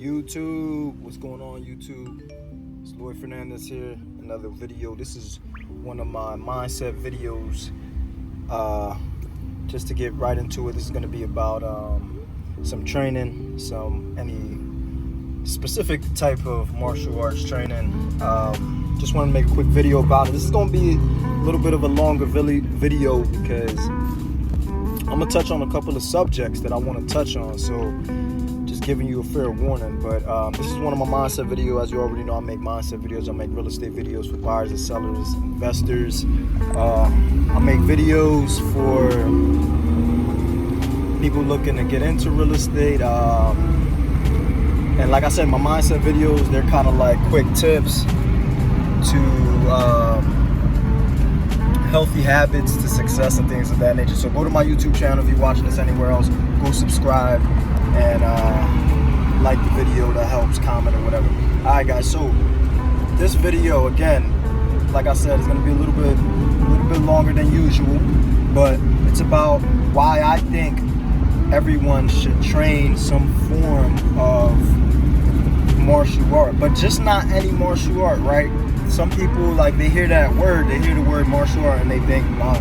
YouTube, what's going on YouTube? It's Lloyd Fernandez here, another video. This is one of my mindset videos. Just to get right into it, this is going to be about some training, any specific type of martial arts training. Just want to make a quick video about it. This is going to be a little bit of a longer video because I'm going to touch on a couple of subjects that I want to touch on. So just giving you a fair warning, but this is one of my mindset videos. As you already know, I make mindset videos. I make real estate videos for buyers and sellers, investors. I make videos for people looking to get into real estate. And like I said, my mindset videos, they're kind of like quick tips to healthy habits to success and things of that nature. So go to my YouTube channel if you're watching this anywhere else. Go subscribe and like the video. That helps. Comment or whatever. All right, guys. So this video, again, like I said, is going to be a little bit longer than usual, but it's about why I think everyone should train some form of martial art, but just not any martial art, right? Some people, like, they hear the word martial art, and they think, wow,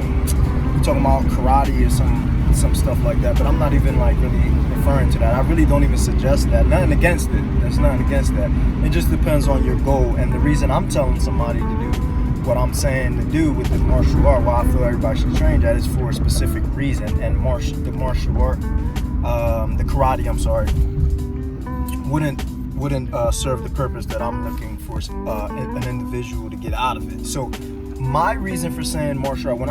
you're talking about karate or some stuff like that. But I'm not even like really referring to that. I really don't even suggest that. Nothing against it. There's nothing against that. It just depends on your goal. And the reason I'm telling somebody to do what I'm saying to do with the martial art, why I feel everybody should train that, is for a specific reason. And the martial art, the karate, I'm sorry, wouldn't serve the purpose that I'm looking for an individual to get out of it. So my reason for saying martial art, when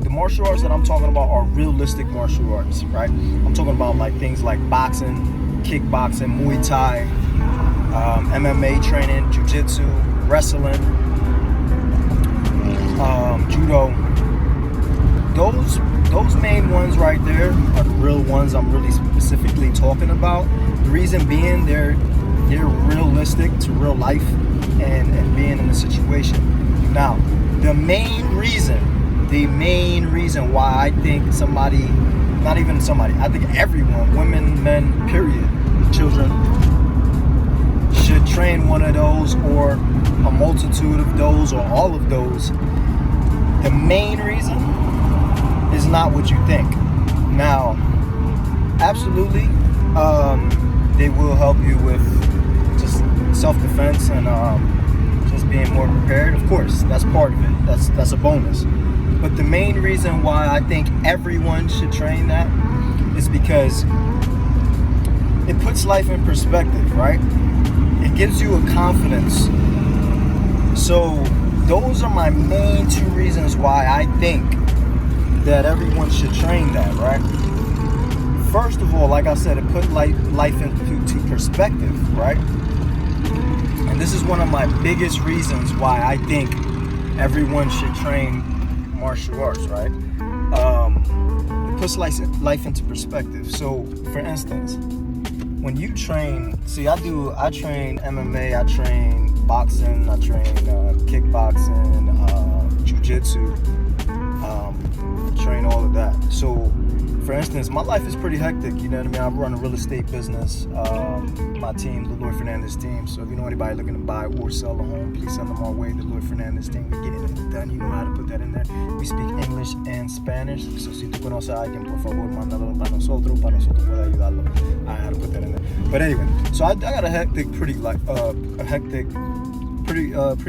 the martial arts that I'm talking about are realistic martial arts, right? I'm talking about like things like boxing, kickboxing, Muay Thai, MMA training, jiu-jitsu, wrestling, judo. Those main ones right there are the real ones I'm really specifically talking about. The reason being they're realistic to real life and being in the situation. Now, the main reason why I think I think everyone, women, men, period, children, should train one of those or a multitude of those or all of those, the main reason is not what you think. Now, absolutely, they will help you with just self-defense and just being more prepared. Of course, that's part of it. That's a bonus. But the main reason why I think everyone should train that is because it puts life in perspective, right? It gives you a confidence. So those are my main two reasons why I think that everyone should train that, right? First of all, like I said, it put life into perspective, right? And this is one of my biggest reasons why I think everyone should train martial arts, right? It puts life into perspective. So, for instance, when you train, I train MMA, I train boxing, I train kickboxing, jiu-jitsu, train all of that. So, for instance, my life is pretty hectic, you know what I mean? I run a real estate business. My team, the Lloyd Fernandez team. So if you know anybody looking to buy or sell a home, please send them our way. The Lloyd Fernandez team, we're getting it done. You know how to put that in there. We speak English and Spanish. So si tú conoces a alguien, por favor, mándalo para nosotros poder ayudarlo. I know how to put that in there. But anyway, so I got a hectic, pretty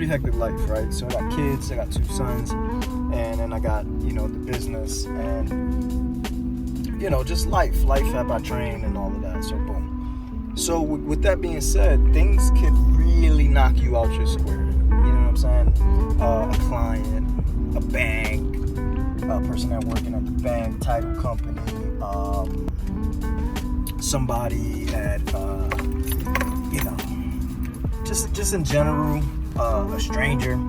hectic life, right? So I got kids, I got 2 sons, and then I got, the business and just life I train and all of that. So boom. So with that being said, things could really knock you out your square. You know what I'm saying? A client, a bank, a person that working at the bank, title company, somebody at just in general, a stranger.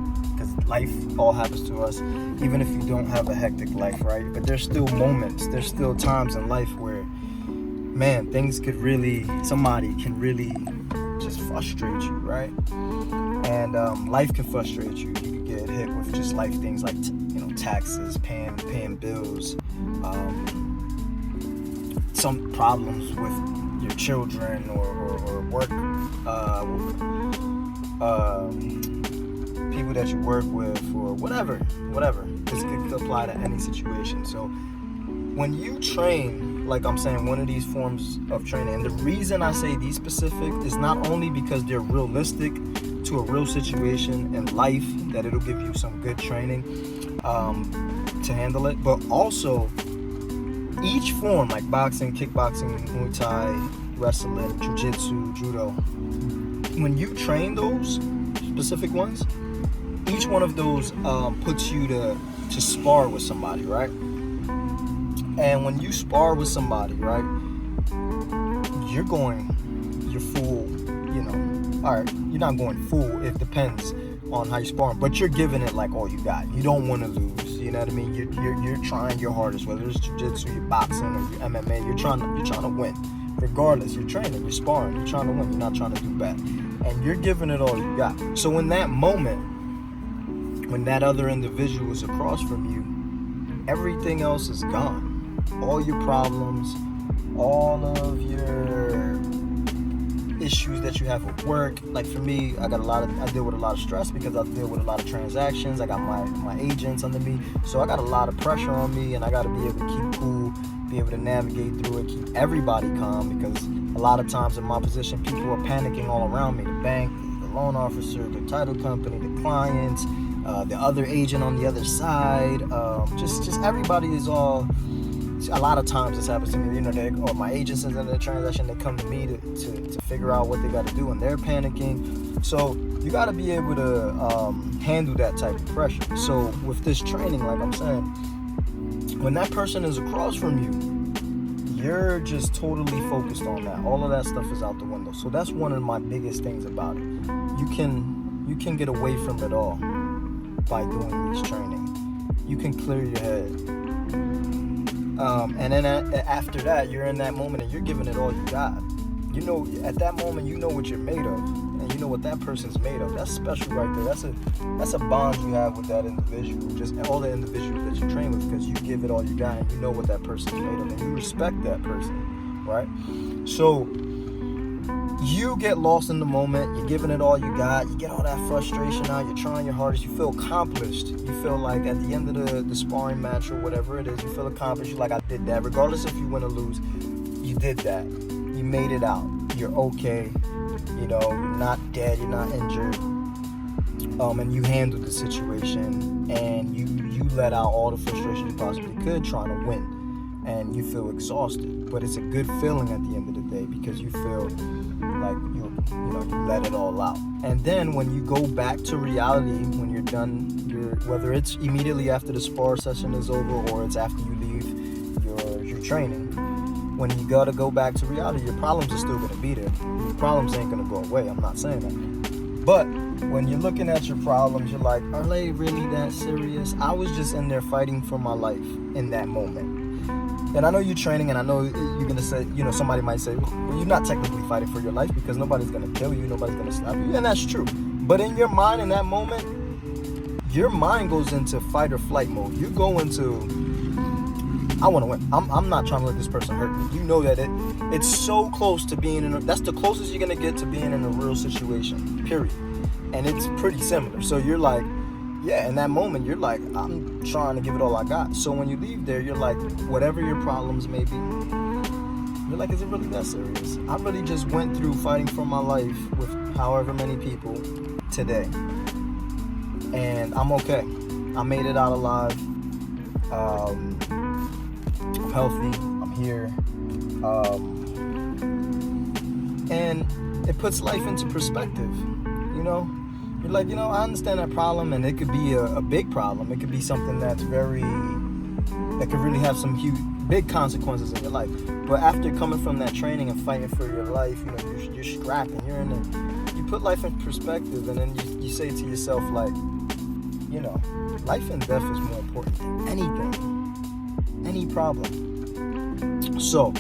Life all happens to us, even if you don't have a hectic life, right? But there's still moments, there's still times in life where, man, somebody can really just frustrate you, right? And life can frustrate you. You can get hit with just life things like, taxes, paying bills, some problems with your children or work people that you work with, or whatever. This could apply to any situation. So when you train, like I'm saying, one of these forms of training, and the reason I say these specific is not only because they're realistic to a real situation in life, that it'll give you some good training to handle it, but also each form, like boxing, kickboxing, Muay Thai, wrestling, jiu-jitsu, judo, when you train those specific ones, each one of those puts you to spar with somebody, right? And when you spar with somebody, right, you're full, all right, you're not going full, it depends on how you spar, but you're giving it like all you got. You don't want to lose, you know what I mean? You're trying your hardest, whether it's jiu-jitsu, you're boxing, or you're MMA, you're trying to win. Regardless, you're training, you're sparring, you're trying to win, you're not trying to do bad. And you're giving it all you got. So in that moment, when that other individual is across from you, everything else is gone. All your problems, all of your issues that you have with work. Like for me, I deal with a lot of stress because I deal with a lot of transactions. I got my agents under me, so I got a lot of pressure on me, and I got to be able to keep cool, be able to navigate through it, keep everybody calm, because a lot of times in my position, people are panicking all around me. The bank, the loan officer, the title company, the clients, the other agent on the other side, just everybody is all. A lot of times this happens to me, or my agents in the transaction, they come to me to figure out what they got to do, and they're panicking. So you got to be able to handle that type of pressure. So with this training, like I'm saying, when that person is across from you, you're just totally focused on that. All of that stuff is out the window. So that's one of my biggest things about it. You can get away from it all by doing this training. You can clear your head. And then after that, you're in that moment and you're giving it all you got. At that moment, you know what you're made of, and you know what that person's made of. That's special right there. That's a bond you have with that individual, just all the individuals that you train with, because you give it all you got and you know what that person's made of, and you respect that person, right? So you get lost in the moment, you're giving it all you got, you get all that frustration out, you're trying your hardest, you feel accomplished, you feel like at the end of the sparring match or whatever it is, you feel accomplished, you're like, I did that, regardless if you win or lose, you did that, you made it out, you're okay, you're not dead, you're not injured, and you handled the situation, and you let out all the frustration you possibly could trying to win, and you feel exhausted, but it's a good feeling at the end of the day, because you feel like you let it all out. And then when you go back to reality, when you're done, whether it's immediately after the spar session is over or it's after you leave your training, when you gotta go back to reality, your problems are still gonna be there. Your problems ain't gonna go away. I'm not saying that. But when you're looking at your problems, you're like, are they really that serious? I was just in there fighting for my life in that moment. And I know you're training, and I know you're going to say, somebody might say, well, you're not technically fighting for your life because nobody's going to kill you, nobody's going to stop you. And that's true. But in your mind, in that moment, your mind goes into fight or flight mode. You go into, I want to win. I'm not trying to let this person hurt me. You know that it's so close to being that's the closest you're going to get to being in a real situation, period. And it's pretty similar. So you're like, yeah, in that moment, you're like, I'm trying to give it all I got. So when you leave there, you're like, whatever your problems may be, you're like, is it really that serious? I really just went through fighting for my life with however many people today. And I'm okay. I made it out alive. I'm healthy. I'm here. And it puts life into perspective, You're like, I understand that problem, and it could be a big problem. It could be something that could really have some huge, big consequences in your life. But after coming from that training and fighting for your life, you're scrapping, you're in it. You put life in perspective, and then you say to yourself, like, life and death is more important than anything, any problem. So,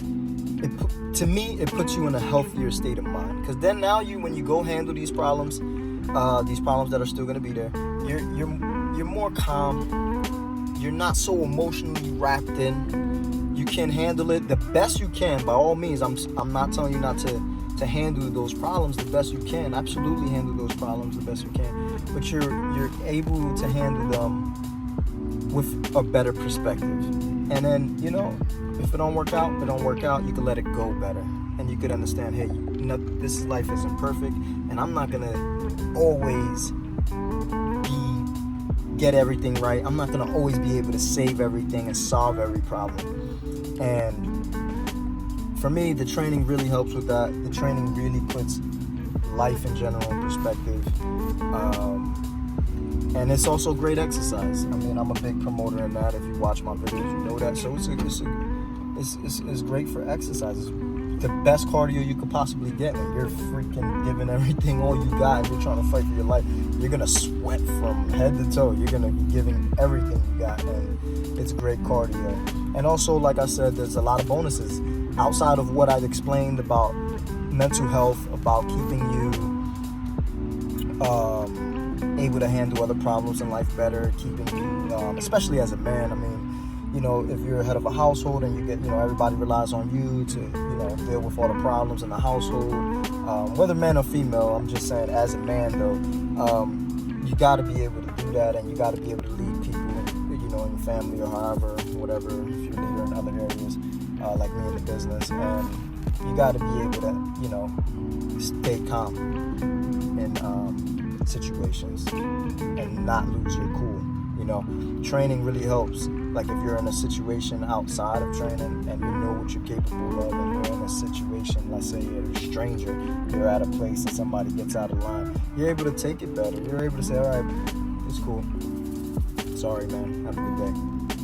to me, it puts you in a healthier state of mind. Because then now when you go handle these problems that are still going to be there, you're more calm. You're not so emotionally wrapped in. you can handle it the best you can. By all means, I'm not telling you not to handle those problems the best you can. Absolutely handle those problems the best you can. But you're able to handle them with a better perspective. And then, if it don't work out, it don't work out. You can let it go better. And you could understand, hey, this life isn't perfect, and I'm not gonna always get everything right. I'm not gonna always be able to save everything and solve every problem. And for me, the training really helps with that. The training really puts life in general in perspective. And it's also great exercise. I mean, I'm a big promoter in that. If you watch my videos, you know that. So it's great for exercise. It's the best cardio you could possibly get. When you're freaking giving everything all you got and you're trying to fight for your life, you're gonna sweat from head to toe. You're gonna be giving everything you got, and it's great cardio. And also, like I said, there's a lot of bonuses outside of what I've explained about mental health, about keeping you able to handle other problems in life better, keeping you, especially as a man. I mean, if you're head of a household and you get, everybody relies on you to, deal with all the problems in the household, whether man or female. I'm just saying, as a man though, you got to be able to do that, and you got to be able to lead people, in your family or however, whatever, if you're a leader in other areas, like me in the business. And you got to be able to, stay calm in situations and not lose your cool. Training really helps. Like if you're in a situation outside of training and you know what you're capable of, and you're in a situation, let's say you're a stranger, you're at a place and somebody gets out of line, you're able to take it better. You're able to say, all right, it's cool. Sorry, man. Have a good day.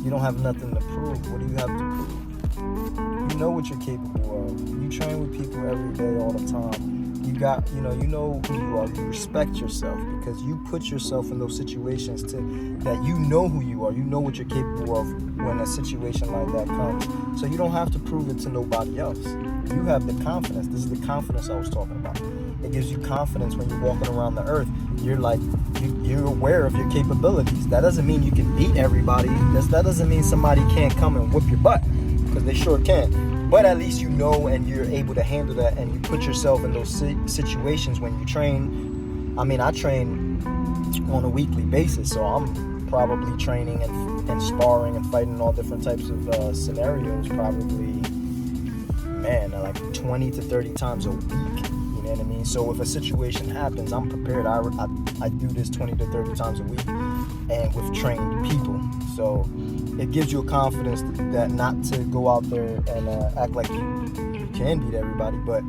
You don't have nothing to prove. What do you have to prove? You know what you're capable of. You train with people every day, all the time. You know who you are. You respect yourself because you put yourself in those situations that you know who you are. You know what you're capable of when a situation like that comes. So you don't have to prove it to nobody else. You have the confidence. This is the confidence I was talking about. It gives you confidence when you're walking around the earth. You're like, you're aware of your capabilities. That doesn't mean you can beat everybody. That doesn't mean somebody can't come and whoop your butt, because they sure can. But at least you know, and you're able to handle that, and you put yourself in those situations when you train. I mean, I train on a weekly basis, so I'm probably training and sparring and fighting all different types of scenarios, probably, like 20 to 30 times a week. You know what I mean? So if a situation happens, I'm prepared. I do this 20 to 30 times a week, and with trained people. So it gives you a confidence that not to go out there and act like you can beat everybody, but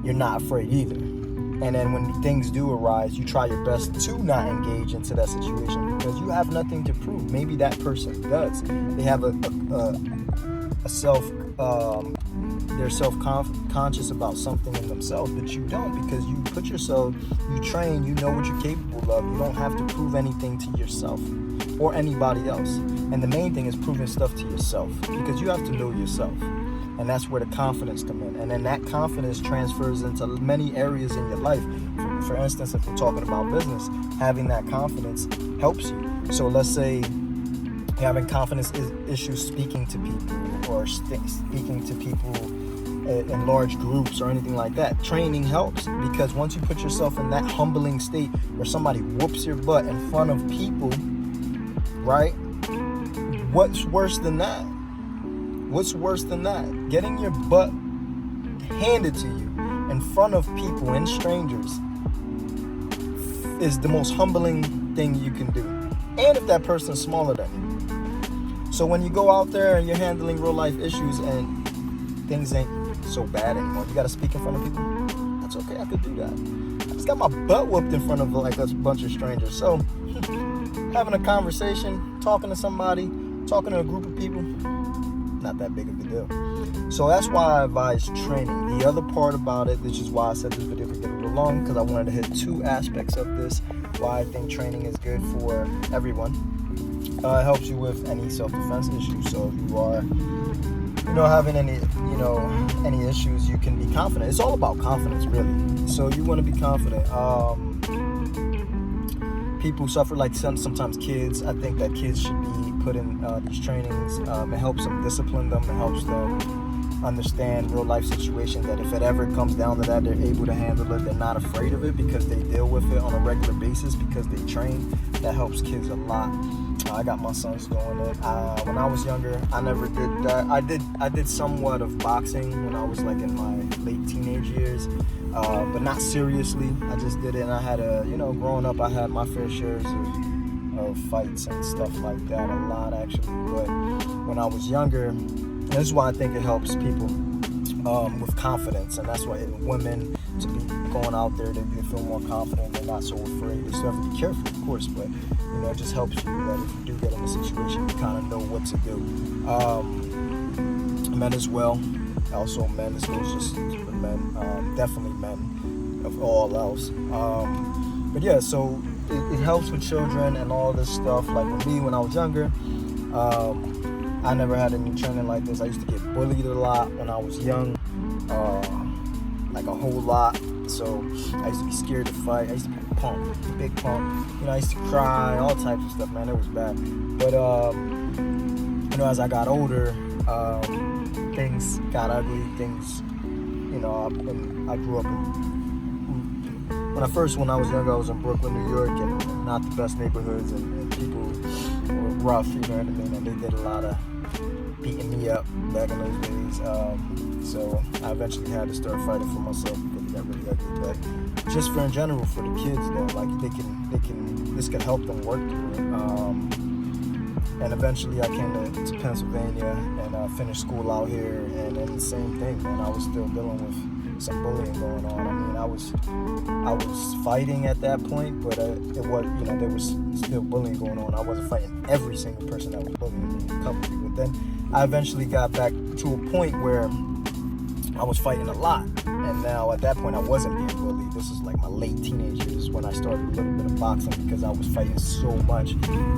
you're not afraid either. And then when things do arise, you try your best to not engage into that situation because you have nothing to prove. Maybe that person does. They have they're self-conscious about something in themselves, but you don't, because you put yourself, you train, you know what you're capable of. You don't have to prove anything to yourself or anybody else. And the main thing is proving stuff to yourself, because you have to know yourself. And that's where the confidence comes in. And then that confidence transfers into many areas in your life. For instance, if we're talking about business, having that confidence helps you. So let's say having confidence issues speaking to people, or speaking to people in large groups or anything like that. Training helps, because once you put yourself in that humbling state where somebody whoops your butt in front of people, right? What's worse than that? What's worse than that? Getting your butt handed to you in front of people and strangers is the most humbling thing you can do. And if that person's smaller than you. So when you go out there and you're handling real life issues and things ain't so bad anymore, you gotta speak in front of people, that's okay, I could do that. I just got my butt whooped in front of like a bunch of strangers. So having a conversation, talking to somebody, talking to a group of people, not that big of a deal. So that's why I advise training. The other part about it, which is why I said this video could get a little long, because I wanted to hit two aspects of this, why I think training is good for everyone. It helps you with any self-defense issues. So if you are, having any issues, you can be confident. It's all about confidence, really. So you want to be confident. People suffer, like sometimes kids. I think that kids should be put in these trainings. It helps them discipline them. It helps them understand real life situations, that if it ever comes down to that, they're able to handle it. They're not afraid of it because they deal with it on a regular basis because they train. That helps kids a lot. I got my sons doing it. When I was younger, I never did that. I did somewhat of boxing when I was like in my late teenage years, but not seriously. I just did it, and I had growing up, I had my fair shares of fights and stuff like that, a lot actually. But when I was younger, this is why I think it helps people with confidence, and that's why women to be going out there, they feel more confident. They're not so afraid. They still have to be careful, of course, but it just helps you that if you do get in a situation, you kind of know what to do. Men as well. Also, men. This goes just for men. Definitely men of all else. But yeah, so it helps with children and all this stuff. Like with me, when I was younger, I never had any training like this. I used to get bullied a lot when I was young, like a whole lot. So I used to be scared to fight. I used to be big punk. I used to cry, all types of stuff, man. It was bad. But as I got older, things got ugly. Things, I grew up when I was younger, I was in Brooklyn, New York, and not the best neighborhoods, and people were rough, you know what I mean? And they did a lot of beating me up back in those days. So I eventually had to start fighting for myself because it got really ugly. But just in general, for the kids though, like this could help them work through it. And eventually I came to Pennsylvania and finished school out here, and then the same thing, man. I was still dealing with some bullying going on. I mean, I was fighting at that point, but it was, there was still bullying going on. I wasn't fighting every single person that was bullying me, a couple people. But then I eventually got back to a point where I was fighting a lot, and now at that point I wasn't being bullied. This is like my late teenage years when I started a little bit of boxing, because I was fighting so much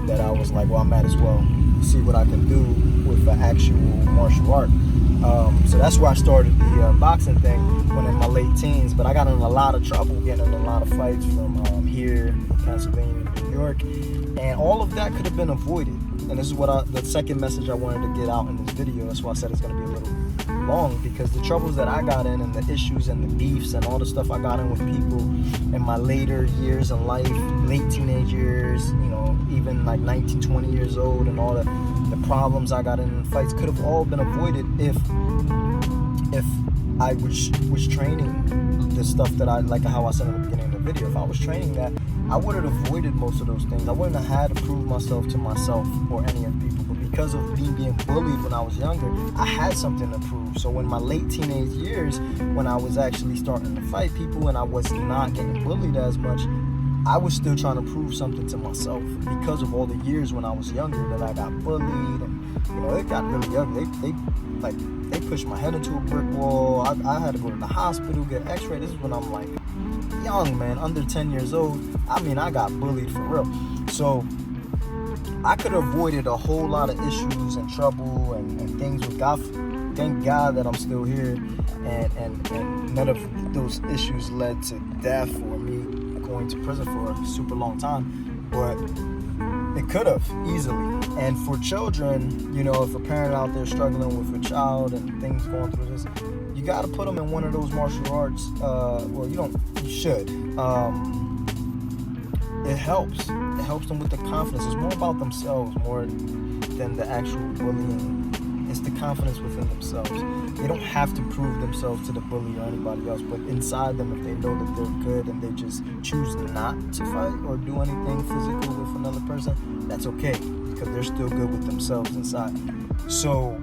that I was like, well, I might as well see what I can do with an actual martial art. So that's where I started the boxing thing when in my late teens. But I got in a lot of trouble, getting in a lot of fights from here, Pennsylvania, New York, and all of that could have been avoided. And this is the second message I wanted to get out in this video. That's why I said it's going to be a little long, because the troubles that I got in and the issues and the beefs and all the stuff I got in with people in my later years in life, late teenage years, even like 19, 20 years old, and all the problems I got in fights could have all been avoided if I was training the stuff that I, like how I said in the beginning of the video, if I was training that, I would have avoided most of those things. I wouldn't have had to prove myself to myself or any of the people. But because of me being bullied when I was younger, I had something to prove. So in my late teenage years, when I was actually starting to fight people and I was not getting bullied as much, I was still trying to prove something to myself because of all the years when I was younger that I got bullied, and it got really ugly. They pushed my head into a brick wall. I had to go to the hospital, get x-ray. This is when I'm like young, man, under 10 years old. I mean, I got bullied for real. So I could have avoided a whole lot of issues and trouble and things with God. Thank God that I'm still here, and none of those issues led to death or me going to prison for a super long time. But it could have easily. And for children, if a parent out there struggling with a child and things going through this, you got to put them in one of those martial arts. You should. It helps. It helps them with the confidence. It's more about themselves more than the actual bullying. It's the confidence within themselves. They don't have to prove themselves to the bully or anybody else, but inside them, if they know that they're good and they just choose not to fight or do anything physical with another person, that's okay, because they're still good with themselves inside. So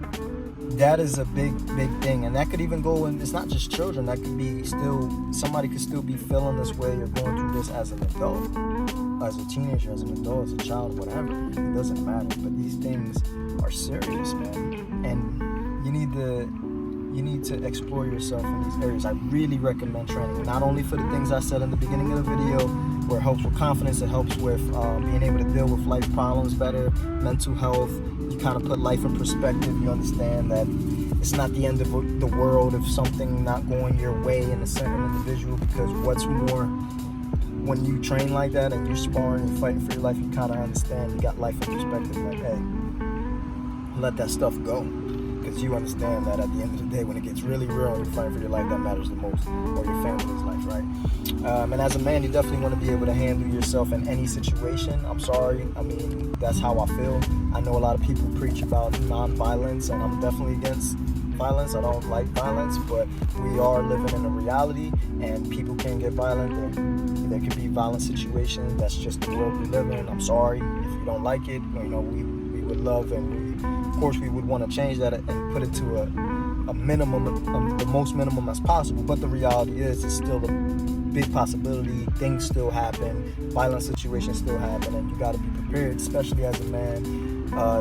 that is a big thing, and that could even go in, it's not just children, that could be somebody could still be feeling this way or going through this as an adult, as a teenager, as an adult, as a child, whatever. It doesn't matter, but these things are serious, man, and you need to explore yourself in these areas. I really recommend training, not only for the things I said in the beginning of the video, where it helps with confidence, it helps with being able to deal with life problems better, mental health. You kind of put life in perspective. You understand that it's not the end of the world if something not going your way in a certain individual, because what's more, when you train like that and you're sparring and fighting for your life, you kind of understand, you got life in perspective, like, hey, let that stuff go, because you understand that at the end of the day, when it gets really real and you're fighting for your life, that matters the most, or your family's life, right? And as a man, you definitely want to be able to handle yourself in any situation. I'm sorry, I mean, that's how I feel. I know a lot of people preach about non-violence, and I'm definitely against violence. I don't like violence, but we are living in a reality, and people can get violent, and there could be violent situations. That's just the world we live in. I'm sorry if you don't like it. You know, we would love, and of course we would want to change that and put it to a minimum, the most minimum as possible. But the reality is, it's still a big possibility. Things still happen, violent situations still happen, and you got to be prepared, especially as a man,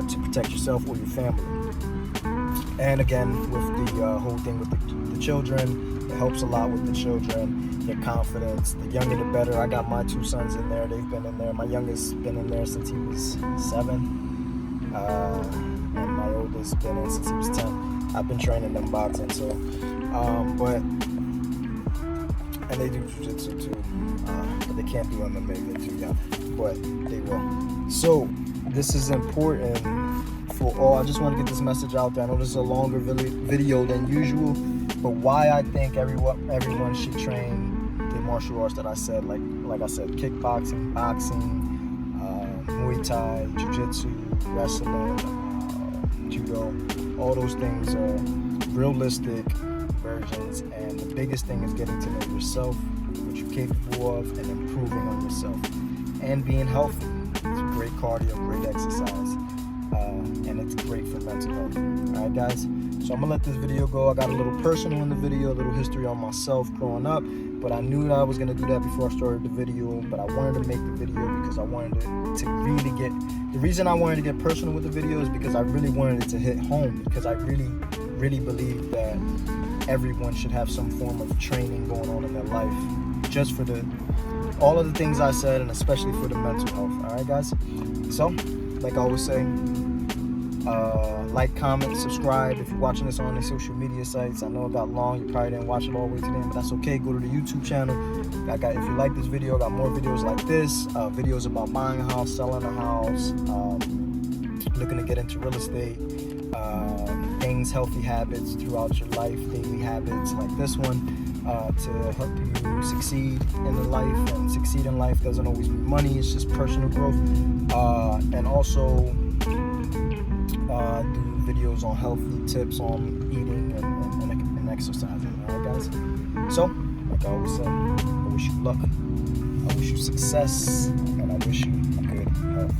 to protect yourself or your family. And again, with the whole thing with the children, it helps a lot with the children, their confidence. The younger the better. I got my 2 sons in there. They've been in there. My youngest been in there since he was 7, and my oldest been in since he was 10. I've been training them boxing, so and they do jiu-jitsu too, but they can't do MMA, they're too young, but they will. So this is important for all. I just want to get this message out there. I know this is a longer video than usual, but why I think everyone should train the martial arts that I said, like I said, kickboxing, boxing, Muay Thai, jiu-jitsu, wrestling, judo. All those things are realistic versions, and the biggest thing is getting to know yourself, what you're capable of, and improving on yourself, and being healthy. It's great cardio, great exercise, and it's great for mental health. Alright guys, so I'm gonna let this video go. I got a little personal in the video, a little history on myself growing up, but I knew that I was gonna do that before I started the video. But I wanted to make the video because I wanted to really get, the reason I wanted to get personal with the video is because I really wanted it to hit home, because I really believe that everyone should have some form of training going on in their life, just for all of the things I said, and especially for the mental health. All right, guys. So, like I always say, like, comment, subscribe if you're watching this on the social media sites. I know it got long. You probably didn't watch it all the way to the end, but that's okay. Go to the YouTube channel. If you like this video, I got more videos like this. Videos about buying a house, selling a house, looking to get into real estate. Things, healthy habits throughout your life, daily habits like this one, to help you succeed in life. And succeed in life doesn't always mean money, it's just personal growth. And also do videos on healthy tips on eating and exercising. Alright guys, so like I always say, I wish you luck, I wish you success, and I wish you good health.